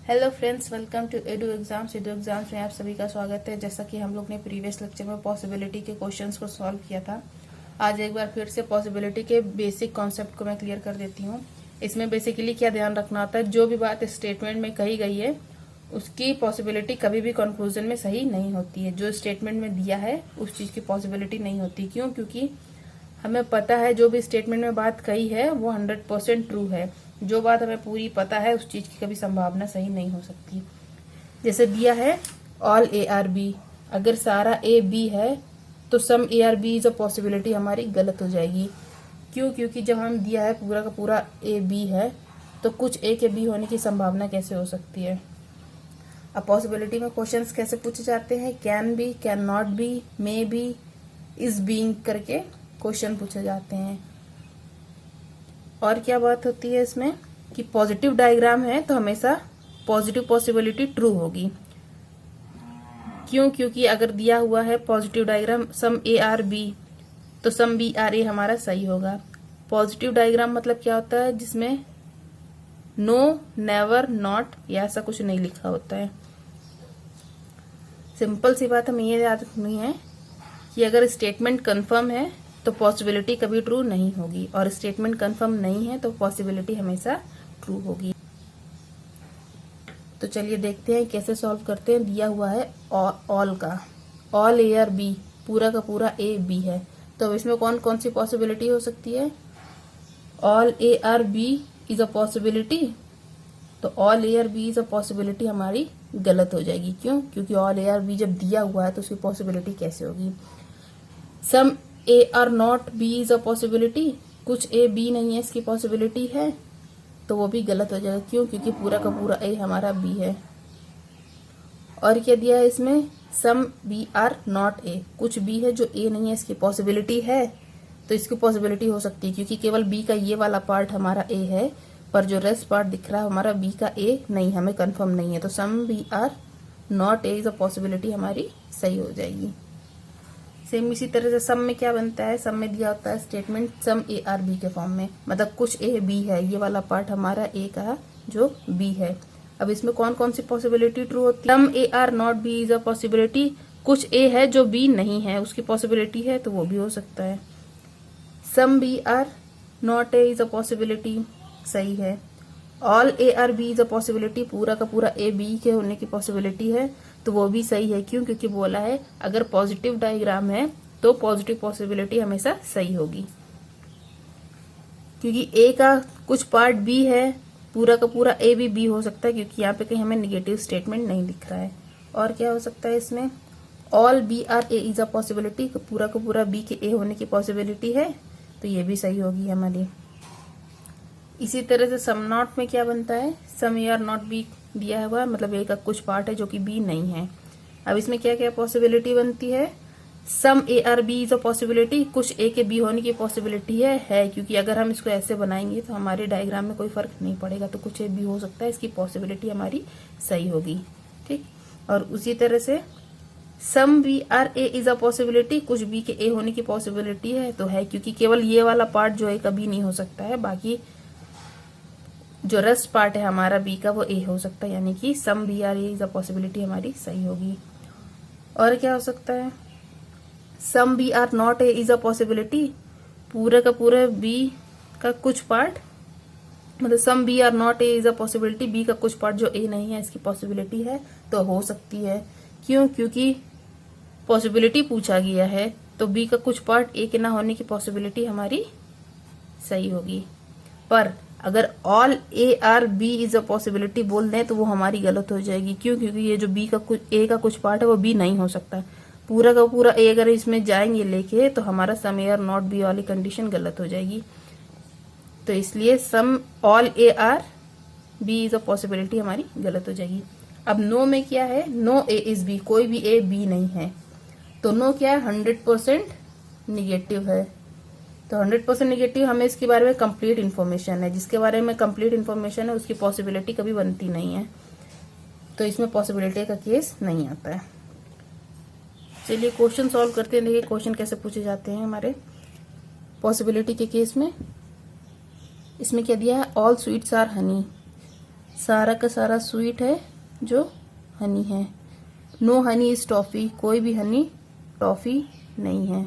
Hello friends, welcome to Edu Exams में आप सभी का स्वागत है। जैसा कि हम लोग ने प्रीवियस लेक्चर में पॉसिबिलिटी के क्वेश्चंस को सॉल्व किया था, आज एक बार फिर से पॉसिबिलिटी के बेसिक कॉन्सेप्ट को मैं क्लियर कर देती हूँ। इसमें बेसिकली क्या ध्यान रखना होता है, जो भी बात स्टेटमेंट में कही गई है उसकी पॉसिबिलिटी कभी भी कंक्लूजन में सही नहीं होती है। जो स्टेटमेंट में दिया है उस चीज की पॉसिबिलिटी नहीं होती। क्यों? क्योंकि हमें पता है जो भी स्टेटमेंट में बात कही है वो 100% ट्रू है। जो बात हमें पूरी पता है उस चीज की कभी संभावना सही नहीं हो सकती। जैसे दिया है ऑल ए आर बी, अगर सारा ए बी है तो some A are B is a possibility हमारी गलत हो जाएगी। क्यों? क्योंकि जब हम दिया है पूरा का पूरा ए बी है तो कुछ ए के बी होने की संभावना कैसे हो सकती है। अब पॉसिबिलिटी में क्वेश्चंस कैसे पूछे जाते हैं, can be, can not be, may be, is being करके क्वेश्चन पूछे जाते हैं। और क्या बात होती है इसमें कि पॉजिटिव डायग्राम है तो हमेशा पॉजिटिव पॉसिबिलिटी ट्रू होगी। क्यों? क्योंकि अगर दिया हुआ है positive diagram some A are B तो सम बी आर ए हमारा सही होगा। पॉजिटिव डायग्राम मतलब क्या होता है, जिसमें नो, नेवर, नॉट या ऐसा कुछ नहीं लिखा होता है। सिंपल सी बात हमें ये याद रखनी है कि अगर स्टेटमेंट कंफर्म है तो पॉसिबिलिटी कभी ट्रू नहीं होगी, और स्टेटमेंट कंफर्म नहीं है तो पॉसिबिलिटी हमेशा ट्रू होगी। तो चलिए देखते हैं कैसे सॉल्व करते हैं। दिया हुआ है ऑल का, ऑल ए आर बी, पूरा का पूरा ए बी है, तो अब इसमें कौन कौन सी पॉसिबिलिटी हो सकती है। All A are B is a possibility, तो all A are B is a possibility हमारी गलत हो जाएगी। क्यों? क्योंकि ऑल ए आर बी जब दिया हुआ है तो उसकी पॉसिबिलिटी कैसे होगी। Some A are not B is a possibility, कुछ ए बी नहीं है इसकी पॉसिबिलिटी है, तो वो भी गलत हो जाएगा। क्यों? क्योंकि पूरा का पूरा ए हमारा बी है। और क्या दिया है इसमें, some B are not A, कुछ बी है जो ए नहीं है इसकी पॉसिबिलिटी है, तो इसकी पॉसिबिलिटी हो सकती है क्योंकि केवल बी का ये वाला पार्ट हमारा ए है, पर जो रेस्ट पार्ट दिख रहा है हमारा बी का ए नहीं, हमें कंफर्म नहीं है, तो some B are not A is a possibility हमारी सही हो जाएगी। सेम इसी तरह से सम में क्या बनता है, सम में दिया होता है statement some A are B के फॉर्म में, मतलब कुछ ए बी है, ये वाला पार्ट हमारा ए का जो बी है। अब इसमें कौन कौन सी पॉसिबिलिटी ट्रू होती है। Some A are not B is a possibility, कुछ ए है जो बी नहीं है उसकी पॉसिबिलिटी है, तो वो भी हो सकता है। Some B are not A is a possibility, सही है। All A are B is a possibility, पूरा का पूरा ए बी के होने की पॉसिबिलिटी है, तो वो भी सही है। क्यों? क्योंकि बोला है अगर पॉजिटिव डायग्राम है तो पॉजिटिव पॉसिबिलिटी हमेशा सही होगी। क्योंकि ए का कुछ पार्ट बी है, पूरा का पूरा ए भी बी हो सकता है, क्योंकि यहाँ पे कहीं हमें निगेटिव स्टेटमेंट नहीं दिख रहा है। और क्या हो सकता है इसमें, all B are A is a possibility, पूरा का पूरा बी के ए होने की पॉसिबिलिटी है, तो ये भी सही होगी हमारी। इसी तरह से सम नॉट में क्या बनता है, some A are not B दिया हुआ है, मतलब ए का कुछ पार्ट है जो कि बी नहीं है। अब इसमें क्या क्या पॉसिबिलिटी बनती है, some A are B is a possibility, कुछ ए के बी होने की पॉसिबिलिटी है, क्योंकि अगर हम इसको ऐसे बनाएंगे तो हमारे डायग्राम में कोई फर्क नहीं पड़ेगा, तो कुछ ए बी हो सकता है, इसकी पॉसिबिलिटी हमारी सही होगी। ठीक, और उसी तरह से some B are A is a possibility, कुछ बी के ए होने की पॉसिबिलिटी है, तो है, क्योंकि केवल ये वाला पार्ट जो है कभी नहीं हो सकता है, बाकी जो रेस्ट पार्ट है हमारा बी का वो ए हो सकता है, यानी कि some B are A is a possibility हमारी सही होगी। और क्या हो सकता है, some B are not A is a possibility, पूरा का पूरा बी का कुछ पार्ट, मतलब some B are not A is a possibility, B का कुछ पार्ट जो ए नहीं है इसकी पॉसिबिलिटी है, तो हो सकती है। क्यों? क्योंकि पॉसिबिलिटी पूछा गया है, तो बी का कुछ पार्ट ए के ना होने की पॉसिबिलिटी हमारी सही होगी। पर अगर all A are B is a possibility बोल दें तो वो हमारी गलत हो जाएगी। क्यों? क्योंकि ये जो बी का कुछ ए का कुछ पार्ट है वो बी नहीं हो सकता, पूरा का पूरा ए अगर इसमें जाएंगे लेके तो हमारा some A are not B वाली कंडीशन गलत हो जाएगी। तो इसलिए some all A are B is a possibility हमारी गलत हो जाएगी। अब नो में क्या है, नो ए इज बी, कोई भी ए बी नहीं है, तो नो क्या है, 100% निगेटिव है। तो 100% निगेटिव, हमें इसके बारे में कंप्लीट इन्फॉर्मेशन है, जिसके बारे में कंप्लीट इन्फॉर्मेशन है उसकी पॉसिबिलिटी कभी बनती नहीं है, तो इसमें पॉसिबिलिटी का केस नहीं आता है। चलिए क्वेश्चन सॉल्व करते हैं। देखिए क्वेश्चन कैसे पूछे जाते हैं हमारे पॉसिबिलिटी के केस में। इसमें क्या दिया है, ऑल स्वीट्स आर हनी, सारा का सारा स्वीट है जो हनी है। नो हनी इज टॉफी, कोई भी हनी टॉफी नहीं है।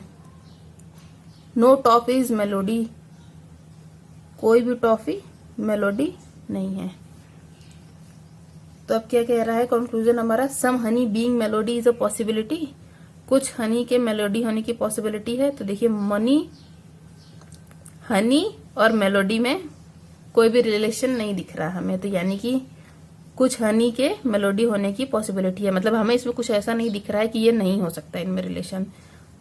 नो टॉफी इज मेलोडी, कोई भी टॉफी मेलोडी नहीं है। तो अब क्या कह रहा है कंक्लूजन हमारा, some honey being melody is a possibility, कुछ हनी के मेलोडी होने की पॉसिबिलिटी है। तो देखिए हनी और मेलोडी में कोई भी रिलेशन नहीं दिख रहा हमें, तो यानी कि कुछ हनी के मेलोडी होने की पॉसिबिलिटी है, मतलब हमें इसमें कुछ ऐसा नहीं दिख रहा है कि ये नहीं हो सकता इनमें relation.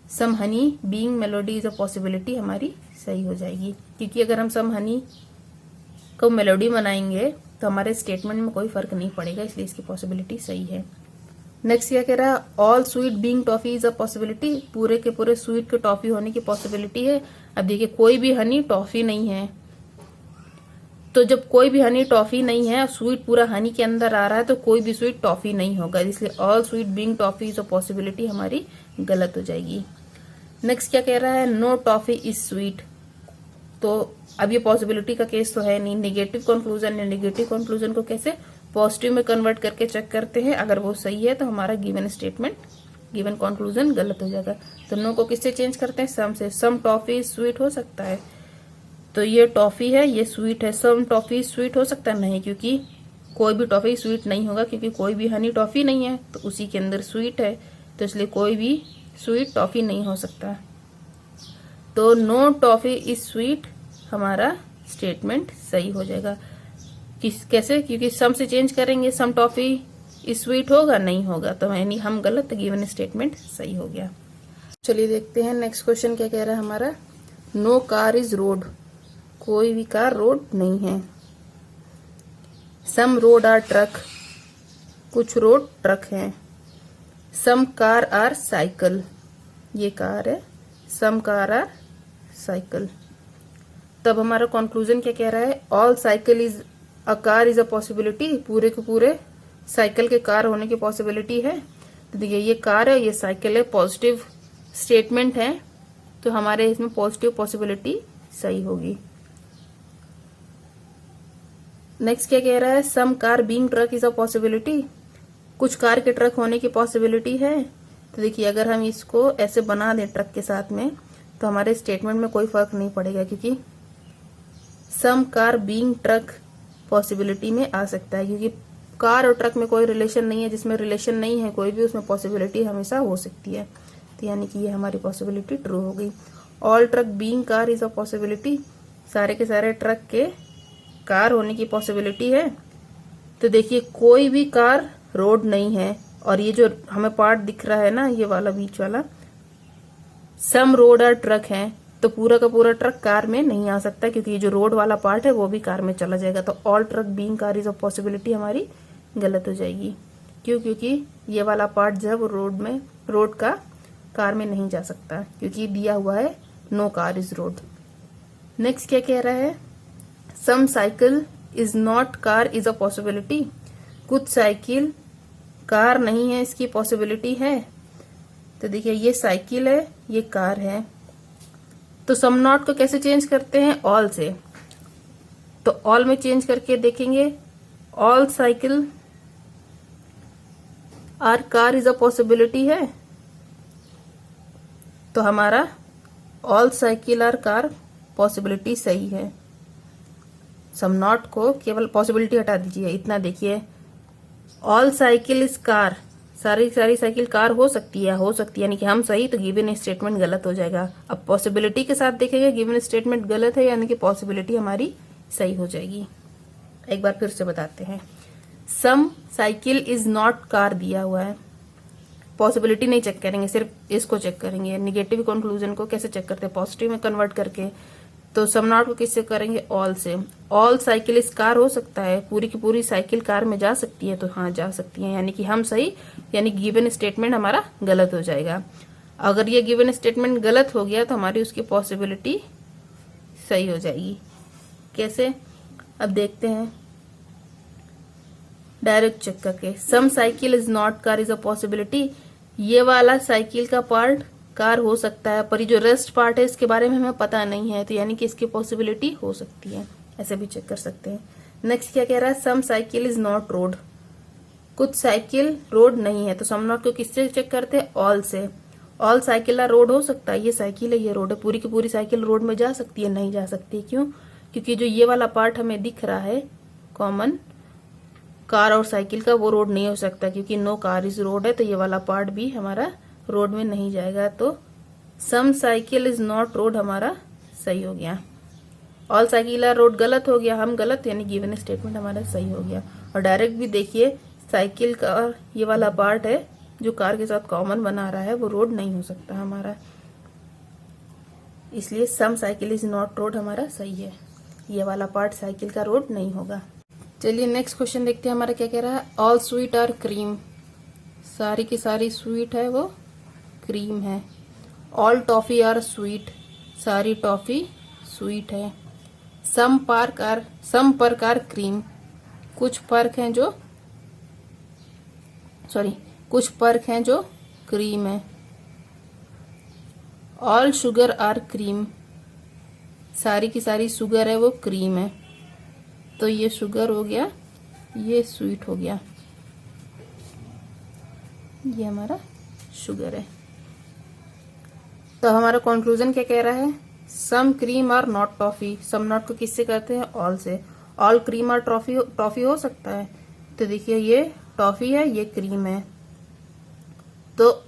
Some honey being melody is a possibility हमारी सही हो जाएगी, क्योंकि अगर हम सम हनी को मेलोडी बनाएंगे तो हमारे स्टेटमेंट में कोई फर्क नहीं पड़ेगा, इसलिए इसकी पॉसिबिलिटी सही है। नेक्स्ट क्या कह रहा है, all sweet being toffee is a possibility, पूरे के पूरे स्वीट के टॉफी होने की पॉसिबिलिटी है। अब देखिए कोई भी हनी टॉफी नहीं है, तो जब कोई भी हनी टॉफी नहीं है, स्वीट पूरा हनी के अंदर आ रहा है, तो कोई भी स्वीट टॉफी नहीं होगा, इसलिए all sweet being toffee is a possibility हमारी गलत हो जाएगी। नेक्स्ट क्या कह रहा है, नो टॉफी इज स्वीट, तो अब ये पॉसिबिलिटी का केस तो है नहीं। नेगेटिव कंक्लूजन या नेगेटिव कंक्लूजन को कैसे पॉजिटिव में कन्वर्ट करके चेक करते हैं, अगर वो सही है तो हमारा गिवन स्टेटमेंट गिवन कंक्लूजन गलत हो जाएगा। तो नो को किससे चेंज करते हैं, सम से। सम टॉफी स्वीट हो सकता है, तो ये टॉफी है ये स्वीट है, सम टॉफी स्वीट हो सकता नहीं, क्योंकि कोई भी टॉफी स्वीट नहीं होगा, क्योंकि कोई भी हनी टॉफी नहीं है, तो उसी के अंदर स्वीट है, तो इसलिए कोई भी स्वीट टॉफी नहीं हो सकता। तो नो टॉफी इज स्वीट हमारा स्टेटमेंट सही हो जाएगा। कैसे, क्योंकि सम से चेंज करेंगे, सम टॉफी इज स्वीट होगा नहीं होगा, तो यानी हम गलत, गिवन स्टेटमेंट सही हो गया। चलिए देखते हैं नेक्स्ट क्वेश्चन क्या कह रहा है हमारा, नो कार इज रोड, कोई भी कार रोड नहीं है। सम रोड आर ट्रक, कुछ रोड ट्रक हैं। सम कार आर साइकिल, ये कार है, सम कार आर साइकिल। तब हमारा कंक्लूजन क्या कह रहा है, all cycle is a car is a possibility, पूरे के पूरे साइकिल के कार होने की पॉसिबिलिटी है। तो देखिए ये कार है ये साइकिल है, पॉजिटिव स्टेटमेंट है, तो हमारे इसमें पॉजिटिव पॉसिबिलिटी सही होगी। नेक्स्ट क्या कह रहा है, some car being truck is a possibility, कुछ कार के ट्रक होने की पॉसिबिलिटी है। तो देखिए अगर हम इसको ऐसे बना दें ट्रक के साथ में, तो हमारे स्टेटमेंट में कोई फर्क नहीं पड़ेगा, क्योंकि सम कार बीइंग ट्रक पॉसिबिलिटी में आ सकता है, क्योंकि कार और ट्रक में कोई रिलेशन नहीं है, जिसमें रिलेशन नहीं है कोई भी, उसमें पॉसिबिलिटी हमेशा हो सकती है। तो यानी कि ये हमारी पॉसिबिलिटी ट्रू हो गई। All truck being car is a possibility, सारे के सारे ट्रक के कार होने की पॉसिबिलिटी है। तो देखिए कोई भी कार रोड नहीं है, और ये जो हमें पार्ट दिख रहा है ना, ये वाला बीच वाला, सम रोड और ट्रक है, तो पूरा का पूरा ट्रक कार में नहीं आ सकता, क्योंकि ये जो रोड वाला पार्ट है वो भी कार में चला जाएगा। तो all truck being car is a possibility हमारी गलत हो जाएगी। क्यों, क्योंकि ये वाला पार्ट जो है वो रोड का कार में नहीं जा सकता, क्योंकि दिया हुआ है no car is road. Next क्या कह रहा है, some cycle is not car is a possibility, कुछ साइकिल कार नहीं है, इसकी पॉसिबिलिटी है। तो देखिए ये साइकिल है ये कार है, तो सम नॉट को कैसे चेंज करते हैं, ऑल से। तो ऑल में चेंज करके देखेंगे, all cycle are car is a possibility है, तो हमारा all cycle are car possibility सही है। सम नॉट को केवल पॉसिबिलिटी हटा दीजिए, इतना देखिए, ऑल साइकिल इज कार, सारी साइकिल कार हो सकती है यानी कि हम सही, तो गिवन स्टेटमेंट गलत हो जाएगा। अब पॉसिबिलिटी के साथ देखेंगे गिवन स्टेटमेंट गलत है, यानी कि पॉसिबिलिटी हमारी सही हो जाएगी। एक बार फिर से बताते हैं, सम साइकिल इज नॉट कार दिया हुआ है, पॉसिबिलिटी नहीं चेक करेंगे, सिर्फ इसको चेक करेंगे। निगेटिव कंक्लूजन को कैसे चेक करते हैं, पॉजिटिव में कन्वर्ट करके। तो सम नॉट को किससे करेंगे, ऑल से। ऑल साइकिल इस कार हो सकता है, पूरी की पूरी साइकिल कार में जा सकती है, तो हाँ जा सकती है, यानी कि हम सही, यानी गिवन स्टेटमेंट हमारा गलत हो जाएगा। अगर ये गिवन स्टेटमेंट गलत हो गया तो हमारी उसकी पॉसिबिलिटी सही हो जाएगी। कैसे, अब देखते हैं डायरेक्ट चेक करके। Some cycle is not car is a possibility, ये वाला साइकिल का पार्ट कार हो सकता है, पर ये जो रेस्ट पार्ट है इसके बारे में हमें पता नहीं है, तो यानी कि इसकी पॉसिबिलिटी हो सकती है, ऐसे भी चेक कर सकते हैं। नेक्स्ट क्या कह रहा है, some cycle is not road, कुछ साइकिल रोड नहीं है। तो सम नॉट को किससे चेक करते हैं, ऑल से। ऑल साइकिल रोड हो सकता है, ये साइकिल है ये रोड है, पूरी की पूरी साइकिल रोड में जा सकती है, नहीं जा सकती। क्यों, क्योंकि जो ये वाला पार्ट हमें दिख रहा है कॉमन कार और साइकिल का, वो रोड नहीं हो सकता, क्योंकि नो कार इज रोड है, तो ये वाला पार्ट भी हमारा रोड में नहीं जाएगा। तो सम साइकिल इज नॉट रोड हमारा सही हो गया। ऑल साइकिल आर रोड गलत हो गया, हम गलत, यानी गिवन स्टेटमेंट हमारा सही हो गया। और डायरेक्ट भी देखिए, साइकिल का ये वाला पार्ट है जो कार के साथ कॉमन बना रहा है, वो रोड नहीं हो सकता हमारा, इसलिए सम साइकिल इज नॉट रोड हमारा सही है। ये वाला पार्ट साइकिल का रोड नहीं होगा। चलिए नेक्स्ट क्वेश्चन देखते हैं, हमारा क्या कह रहा है, ऑल स्वीट आर क्रीम, सारी की सारी स्वीट है वो क्रीम है। ऑल टॉफी आर स्वीट, सारी टॉफी स्वीट है। सम पर्क आर क्रीम, कुछ पर्क हैं जो कुछ पर्क हैं जो क्रीम है। ऑल शुगर आर क्रीम, सारी की सारी शुगर है वो क्रीम है। तो ये शुगर हो गया, ये स्वीट हो गया, ये हमारा शुगर है। तो हमारा कंक्लूजन क्या कह रहा है, some cream are not toffee, some not को किससे करते हैं, ऑल से। ऑल क्रीम आर टॉफी हो सकता है, तो देखिए ये टॉफी है, ये क्रीम है, तो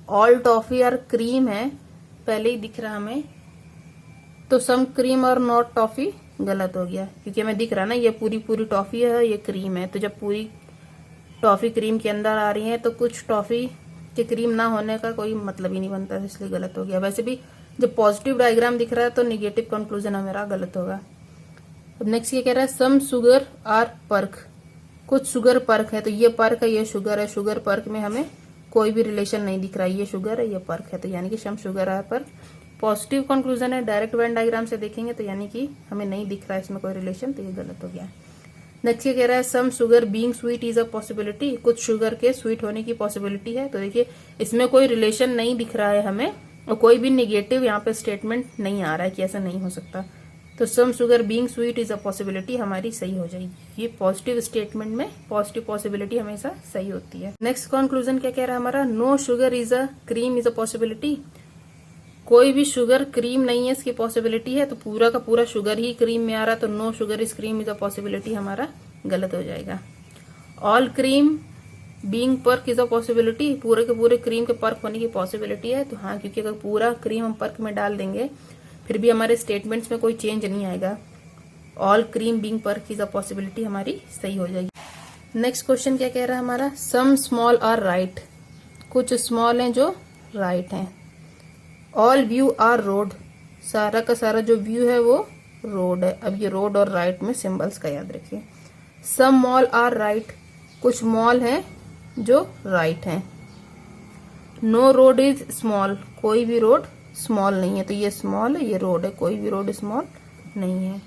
ऑल टॉफी आर क्रीम है, पहले ही दिख रहा हमें। तो सम क्रीम और नॉट टॉफी गलत हो गया, क्योंकि हमें दिख रहा ना ये पूरी पूरी टॉफी है, ये क्रीम है। तो जब पूरी टॉफी क्रीम के अंदर आ रही है, तो कुछ टॉफी के क्रीम ना होने का कोई मतलब ही नहीं बनता, इसलिए गलत हो गया। वैसे भी जब पॉजिटिव डायग्राम दिख रहा है तो निगेटिव कंक्लूजन हमारा गलत होगा। अब नेक्स्ट ये कह रहा है, सम शुगर आर पर्क, कुछ शुगर पर्क है, तो ये पर्क है, ये शुगर है। शुगर पर्क में हमें कोई भी रिलेशन नहीं दिख रहा है, ये शुगर है, ये पर्क है, तो यानी कि some sugar are perk positive conclusion है। डायरेक्ट वेन डायग्राम से देखेंगे तो यानी कि हमें नहीं दिख रहा है इसमें कोई रिलेशन, तो ये गलत हो गया। नेक्स्ट ये कह रहा है, some sugar being sweet is a possibility, कुछ शुगर के स्वीट होने की पॉसिबिलिटी है। तो देखिए इसमें कोई रिलेशन नहीं दिख रहा है हमें, और कोई भी निगेटिव यहाँ पे स्टेटमेंट नहीं आ रहा है कि ऐसा नहीं हो सकता। तो some sugar being sweet is a possibility हमारी सही हो जाएगी। ये पॉजिटिव स्टेटमेंट में पॉजिटिव पॉसिबिलिटी हमेशा सही होती है। नेक्स्ट कंक्लूजन क्या कह रहा है हमारा, no sugar is a cream is a possibility, कोई भी शुगर क्रीम नहीं है इसकी पॉसिबिलिटी है। तो पूरा का पूरा शुगर ही क्रीम में आ रहा है, तो no sugar is cream is a possibility हमारा गलत हो जाएगा। All cream being perk is a possibility, पूरे के पूरे क्रीम के पर्क होने की पॉसिबिलिटी है। तो हाँ, क्योंकि अगर पूरा क्रीम हम पर्क में डाल देंगे फिर भी हमारे स्टेटमेंट्स में कोई चेंज नहीं आएगा। All cream being perk is a possibility हमारी सही हो जाएगी। नेक्स्ट क्वेश्चन क्या कह रहा है हमारा, सम स्मॉल आर राइट, कुछ स्मॉल हैं जो राइट हैं। ऑल व्यू आर रोड, सारा का सारा जो व्यू है वो रोड है। अब ये रोड और राइट में सिंबल्स का याद रखिए। सम मॉल आर राइट, कुछ मॉल हैं जो राइट हैं। नो रोड इज स्मॉल, कोई भी रोड स्मॉल नहीं है, तो ये स्मॉल है, ये रोड है, कोई भी रोड स्मॉल नहीं है।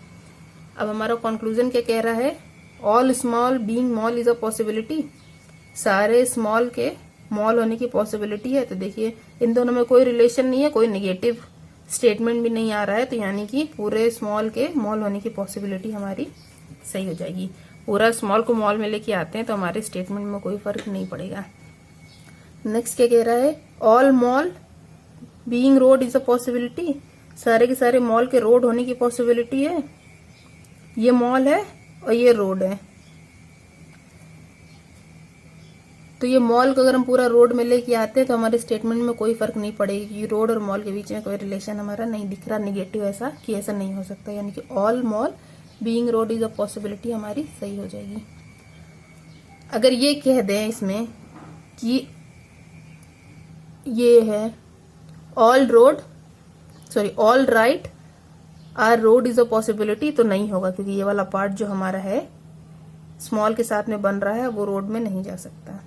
अब हमारा कंक्लूजन क्या कह रहा है, all small being mall is a possibility, सारे स्मॉल के मॉल होने की पॉसिबिलिटी है। तो देखिए इन दोनों में कोई रिलेशन नहीं है, कोई नेगेटिव स्टेटमेंट भी नहीं आ रहा है, तो यानी कि पूरे स्मॉल के मॉल होने की पॉसिबिलिटी हमारी सही हो जाएगी। पूरा स्मॉल को मॉल में लेके आते हैं तो हमारे स्टेटमेंट में कोई फर्क नहीं पड़ेगा। नेक्स्ट क्या कह रहा है, all mall being road is a possibility, सारे के सारे मॉल के रोड होने की पॉसिबिलिटी है। ये मॉल है और ये रोड है, तो ये मॉल को अगर हम पूरा रोड में लेके आते हैं तो हमारे स्टेटमेंट में कोई फर्क नहीं पड़ेगा, क्योंकि रोड और मॉल के बीच में कोई रिलेशन हमारा नहीं दिख रहा निगेटिव ऐसा कि ऐसा नहीं हो सकता, यानी कि all mall being road is a possibility हमारी सही हो जाएगी। अगर ये कह दें इसमें कि ये है all right are road is a possibility, तो नहीं होगा, क्योंकि ये वाला पार्ट जो हमारा है स्मॉल के साथ में बन रहा है वो रोड में नहीं जा सकता।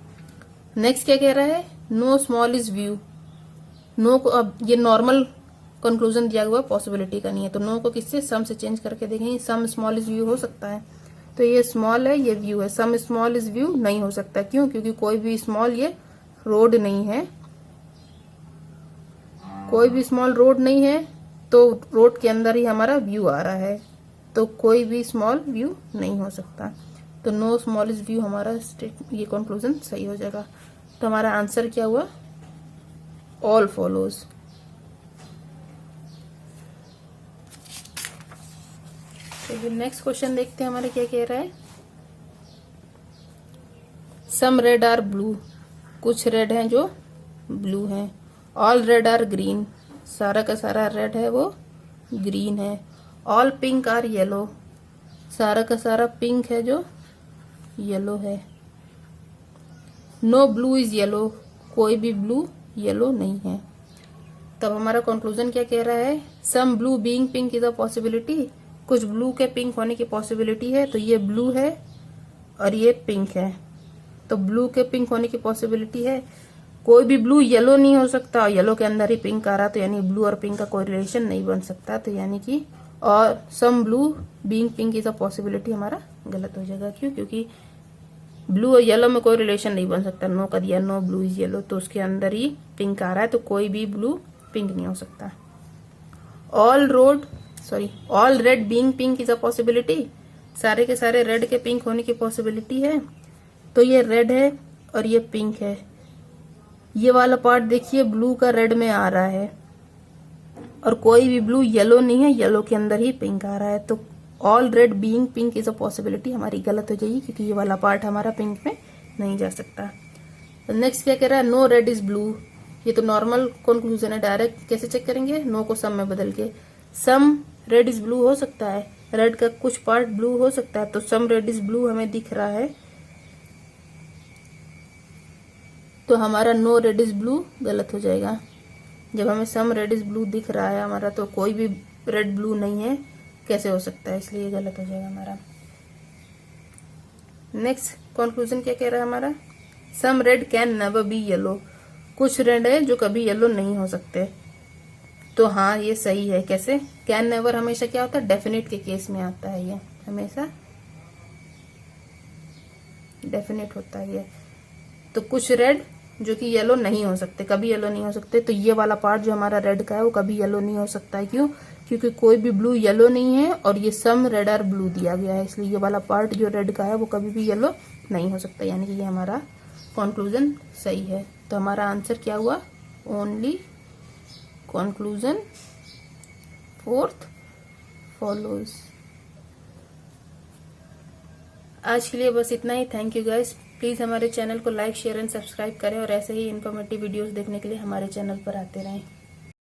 नेक्स्ट क्या कह रहा है, no small is view, no को अब ये नॉर्मल कंक्लूजन दिया हुआ पॉसिबिलिटी का नहीं है, तो नो को किससे सम से चेंज करके देखेंगे, सम स्मॉल इज व्यू हो सकता है, तो ये स्मॉल है ये व्यू है, सम स्मॉल इज व्यू नहीं हो सकता। क्यों, क्योंकि कोई भी स्मॉल ये रोड नहीं है, कोई भी स्मॉल रोड नहीं है, तो रोड के अंदर ही हमारा व्यू आ रहा है, तो कोई भी स्मॉल व्यू नहीं हो सकता। तो नो स्मॉलेस्ट व्यू हमारा ये कंक्लूजन सही हो जाएगा। तो हमारा आंसर क्या हुआ? All follows. चलिए नेक्स्ट क्वेश्चन देखते हैं हमारे क्या कह रहा है। सम रेड आर ब्लू, कुछ रेड हैं जो ब्लू हैं। ऑल रेड आर ग्रीन, सारा का सारा रेड है वो ग्रीन है। ऑल पिंक आर येलो, सारा का सारा पिंक है जो येलो है। नो ब्लू इज येलो, कोई भी ब्लू येलो नहीं है। तब हमारा कंक्लूजन क्या कह रहा है? Some blue being pink is a possibility, कुछ ब्लू के पिंक होने की पॉसिबिलिटी है। तो ये ब्लू है और ये पिंक है, तो ब्लू के पिंक होने की पॉसिबिलिटी है। कोई भी ब्लू येलो नहीं हो सकता, येलो के अंदर ही पिंक आ रहा, तो यानी ब्लू और पिंक का कोई रिलेशन नहीं बन सकता। तो यानी कि और some blue being pink is a possibility हमारा गलत हो जाएगा। क्यों? क्योंकि ब्लू और येलो में कोई रिलेशन नहीं बन सकता। नो कर दिया, नो ब्लू इज येलो, तो उसके अंदर ही पिंक आ रहा है, तो कोई भी ब्लू पिंक नहीं हो सकता। All red being pink is a possibility, सारे के सारे रेड के पिंक होने की पॉसिबिलिटी है। तो ये रेड है और ये पिंक है। ये वाला पार्ट देखिए ब्लू का रेड में आ रहा है, और कोई भी ब्लू येलो नहीं है, येलो के अंदर ही पिंक आ रहा है। तो all red being pink is a possibility हमारी गलत हो जाएगी, क्योंकि ये वाला पार्ट हमारा पिंक में नहीं जा सकता। तो नेक्स्ट क्या कह रहा है? नो रेड इज ब्लू, ये तो नॉर्मल कंक्लूजन है, डायरेक्ट कैसे चेक करेंगे? नो को सम में बदल के। सम रेड इज ब्लू हो सकता है, रेड का कुछ पार्ट ब्लू हो सकता है, तो सम रेड इज ब्लू हमें दिख रहा है, तो हमारा नो रेड इज ब्लू गलत हो जाएगा। जब हमें सम रेड इज ब्लू दिख रहा है हमारा, तो कोई भी रेड ब्लू नहीं है, कैसे हो सकता है? इसलिए ये गलत हो जाएगा हमारा। नेक्स्ट कंक्लूजन क्या कह रहा है हमारा? Some red can never be yellow, कुछ रेड है जो कभी येलो नहीं हो सकते। तो हाँ ये सही है। कैसे? कैन नेवर हमेशा क्या होता है? डेफिनेट के केस में आता है, ये हमेशा डेफिनेट होता है ये। तो कुछ रेड जो कि येलो नहीं हो सकते, कभी येलो नहीं हो सकते, तो ये वाला पार्ट जो हमारा रेड का है वो कभी येलो नहीं हो सकता है। क्यों? क्योंकि कोई भी ब्लू येलो नहीं है, और ये सम रेड आर ब्लू दिया गया है, इसलिए ये वाला पार्ट जो रेड का है वो कभी भी येलो नहीं हो सकता। यानी कि ये हमारा कंक्लूजन सही है। तो हमारा आंसर क्या हुआ? Only conclusion fourth follows. आज के लिए बस इतना ही। Thank you guys. प्लीज हमारे चैनल को लाइक, शेयर एंड सब्सक्राइब करें, और ऐसे ही इन्फॉर्मेटिव वीडियोस देखने के लिए हमारे चैनल पर आते रहें।